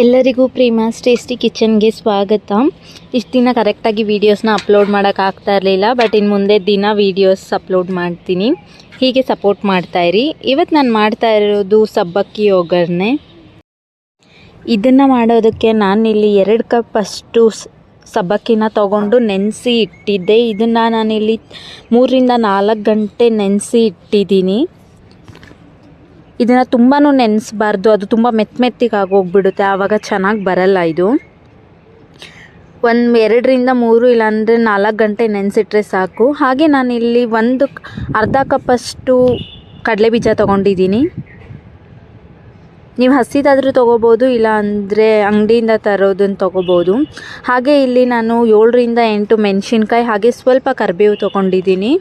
ಎಲ್ಲರಿಗೂ ಪ್ರೇಮಾಸ್ ಟೇಸ್ಟಿ ಕಿಚನ್ಗೆ ಸ್ವಾಗತ. ಇಷ್ಟು ದಿನ ಕರೆಕ್ಟಾಗಿ ವೀಡಿಯೋಸ್ನ ಅಪ್ಲೋಡ್ ಮಾಡೋಕ್ಕಾಗ್ತಾ ಇರಲಿಲ್ಲ, ಬಟ್ ಇನ್ನು ಮುಂದೆ ದಿನ ವೀಡಿಯೋಸ್ ಅಪ್ಲೋಡ್ ಮಾಡ್ತೀನಿ. ಹೀಗೆ ಸಪೋರ್ಟ್ ಮಾಡ್ತಾಯಿರಿ. ಇವತ್ತು ನಾನು ಮಾಡ್ತಾ ಇರೋದು ಸಬ್ಬಕ್ಕಿ ಒಗ್ಗರಣೆ. ಇದನ್ನು ಮಾಡೋದಕ್ಕೆ ನಾನಿಲ್ಲಿ 2 ಕಪ್ ಅಷ್ಟು ಸಬ್ಬಕ್ಕಿನ ತೊಗೊಂಡು ನೆನೆಸಿ ಇಟ್ಟಿದ್ದೆ. ಇದನ್ನು ನಾನಿಲ್ಲಿ 3 ರಿಂದ 4 ಗಂಟೆ ನೆನೆಸಿ ಇಟ್ಟಿದ್ದೀನಿ. ಇದನ್ನು ತುಂಬಾ ನೆನೆಸಬಾರ್ದು, ಅದು ತುಂಬ ಮೆತ್ತಿಗೆ ಆಗೋಗ್ಬಿಡುತ್ತೆ, ಆವಾಗ ಚೆನ್ನಾಗಿ ಬರಲ್ಲ. ಇದು 2 ರಿಂದ 3 ಇಲ್ಲಾಂದರೆ 4 ಗಂಟೆ ನೆನೆಸಿಟ್ರೆ ಸಾಕು. ಹಾಗೆ ನಾನಿಲ್ಲಿ ಅರ್ಧ ಕಪ್ಪಷ್ಟು ಕಡಲೆಬೀಜ ತೊಗೊಂಡಿದ್ದೀನಿ. ನೀವು ಹಸಿದಾದರೂ ತೊಗೋಬೋದು, ಇಲ್ಲ ಅಂದರೆ ಅಂಗಡಿಯಿಂದ ತರೋದನ್ನು ತೊಗೋಬೋದು. ಹಾಗೆ ಇಲ್ಲಿ ನಾನು 7 ರಿಂದ 8 ಮೆಣಸಿನ್ಕಾಯಿ, ಹಾಗೆ ಸ್ವಲ್ಪ ಕರಿಬೇವು ತೊಗೊಂಡಿದ್ದೀನಿ.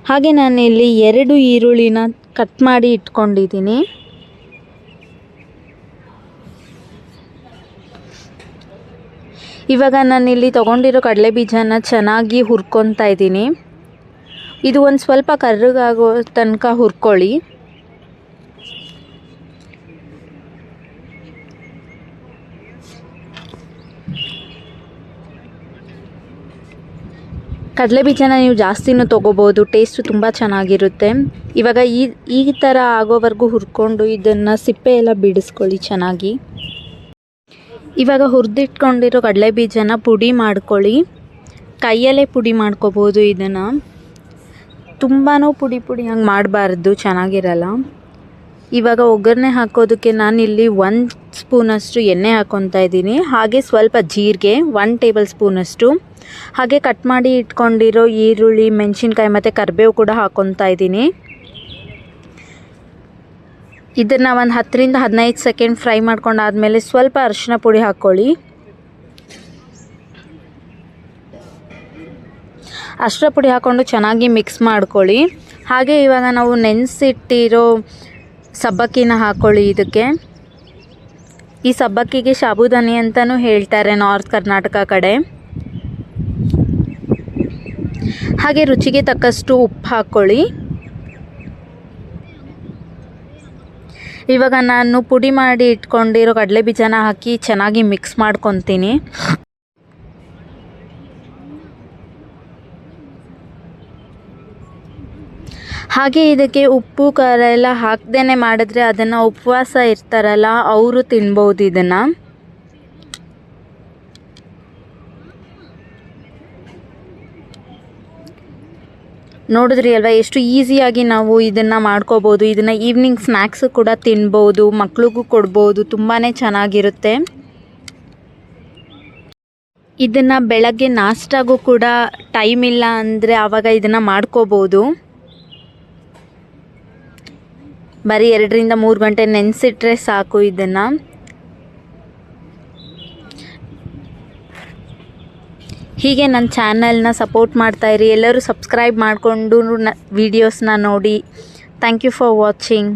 ಹಾಗೆ ನಾನಿಲ್ಲಿ 2 ಈರುಳ್ಳಿನ ಕಟ್ ಮಾಡಿ ಇಟ್ಕೊಂಡಿದ್ದೀನಿ. ಇವಾಗ ನಾನಿಲ್ಲಿ ತೊಗೊಂಡಿರೋ ಕಡಲೆಬೀಜನ ಚೆನ್ನಾಗಿ ಹುರ್ಕೊತಾ ಇದ್ದೀನಿ. ಇದು ಒಂದು ಸ್ವಲ್ಪ ಕರ್ರಗಾಗೋ ತನಕ ಹುರ್ಕೊಳ್ಳಿ. ಕಡಲೆಬೀಜನ ನೀವು ಜಾಸ್ತಿನೂ ತೊಗೋಬೋದು, ಟೇಸ್ಟು ತುಂಬ ಚೆನ್ನಾಗಿರುತ್ತೆ. ಇವಾಗ ಈ ಥರ ಆಗೋವರೆಗೂ ಹುರ್ಕೊಂಡು ಇದನ್ನು ಸಿಪ್ಪೆ ಎಲ್ಲ ಬಿಡಿಸ್ಕೊಳ್ಳಿ ಚೆನ್ನಾಗಿ. ಇವಾಗ ಹುರಿದಿಟ್ಕೊಂಡಿರೋ ಕಡಲೆಬೀಜನ ಪುಡಿ ಮಾಡ್ಕೊಳ್ಳಿ. ಕೈಯಲ್ಲೇ ಪುಡಿ ಮಾಡ್ಕೋಬೋದು. ಇದನ್ನು ತುಂಬಾ ಪುಡಿ ಹಂಗೆ ಮಾಡಬಾರ್ದು, ಚೆನ್ನಾಗಿರಲ್ಲ. ಇವಾಗ ಒಗ್ಗರಣೆ ಹಾಕೋದಕ್ಕೆ ನಾನಿಲ್ಲಿ 1 ಸ್ಪೂನಷ್ಟು ಎಣ್ಣೆ ಹಾಕ್ಕೊತಾ ಇದ್ದೀನಿ. ಹಾಗೆ ಸ್ವಲ್ಪ ಜೀರಿಗೆ 1 ಟೇಬಲ್ ಸ್ಪೂನಷ್ಟು, ಹಾಗೆ ಕಟ್ ಮಾಡಿ ಇಟ್ಕೊಂಡಿರೋ ಈರುಳ್ಳಿ, ಮೆಣಸಿನ್ಕಾಯಿ ಮತ್ತು ಕರಿಬೇವು ಕೂಡ ಹಾಕ್ಕೊತಾ ಇದ್ದೀನಿ. ಇದನ್ನು ಒಂದು 10 ರಿಂದ 15 ಸೆಕೆಂಡ್ ಫ್ರೈ ಮಾಡ್ಕೊಂಡಾದಮೇಲೆ ಸ್ವಲ್ಪ ಅರಿಶಿನ ಪುಡಿ ಹಾಕ್ಕೊಳ್ಳಿ. ಅರಿಶಿನ ಪುಡಿ ಹಾಕ್ಕೊಂಡು ಚೆನ್ನಾಗಿ ಮಿಕ್ಸ್ ಮಾಡ್ಕೊಳ್ಳಿ. ಹಾಗೆ ಇವಾಗ ನಾವು ನೆನೆಸಿಟ್ಟಿರೋ ಸಬ್ಬಕ್ಕಿನ ಹಾಕ್ಕೊಳ್ಳಿ. ಇದಕ್ಕೆ ಈ ಸಬ್ಬಕ್ಕಿಗೆ ಸಾಬುದಾನಿ ಅಂತಲೂ ಹೇಳ್ತಾರೆ ನಾರ್ತ್ ಕರ್ನಾಟಕ ಕಡೆ. ಹಾಗೆ ರುಚಿಗೆ ತಕ್ಕಷ್ಟು ಉಪ್ಪು ಹಾಕ್ಕೊಳ್ಳಿ. ಇವಾಗ ನಾನು ಪುಡಿ ಮಾಡಿ ಇಟ್ಕೊಂಡಿರೋ ಕಡಲೆಬೀಜನ ಹಾಕಿ ಚೆನ್ನಾಗಿ ಮಿಕ್ಸ್ ಮಾಡ್ಕೊತೀನಿ. ಹಾಗೆ ಇದಕ್ಕೆ ಉಪ್ಪು ಖಾರ ಎಲ್ಲ ಹಾಕ್ದೇ ಮಾಡಿದ್ರೆ ಅದನ್ನು ಉಪವಾಸ ಇರ್ತಾರಲ್ಲ ಅವರು ತಿನ್ಬೋದು. ಇದನ್ನು ನೋಡಿದ್ರಿ ಅಲ್ವಾ, ಎಷ್ಟು ಈಸಿಯಾಗಿ ನಾವು ಇದನ್ನು ಮಾಡ್ಕೋಬೋದು. ಇದನ್ನು ಈವ್ನಿಂಗ್ ಸ್ನ್ಯಾಕ್ಸು ಕೂಡ ತಿನ್ಬೋದು, ಮಕ್ಳಿಗೂ ಕೊಡ್ಬೋದು, ತುಂಬಾ ಚೆನ್ನಾಗಿರುತ್ತೆ. ಇದನ್ನು ಬೆಳಗ್ಗೆ ನಾಷ್ಟಾಗೂ ಕೂಡ ಟೈಮ್ ಇಲ್ಲ ಅಂದರೆ ಆವಾಗ ಇದನ್ನು ಮಾಡ್ಕೋಬೋದು. ಬರೀ 2 ರಿಂದ 3 ಗಂಟೆ ನೆನೆಸಿಟ್ರೆ ಸಾಕು. ಇದನ್ನು ಹೀಗೆ ನನ್ನ ಚಾನಲ್ನ ಸಪೋರ್ಟ್ ಮಾಡ್ತಾಯಿರಿ. ಎಲ್ಲರೂ ಸಬ್ಸ್ಕ್ರೈಬ್ ಮಾಡಿಕೊಂಡು ವೀಡಿಯೋಸ್ನ ನೋಡಿ. Thank you for watching.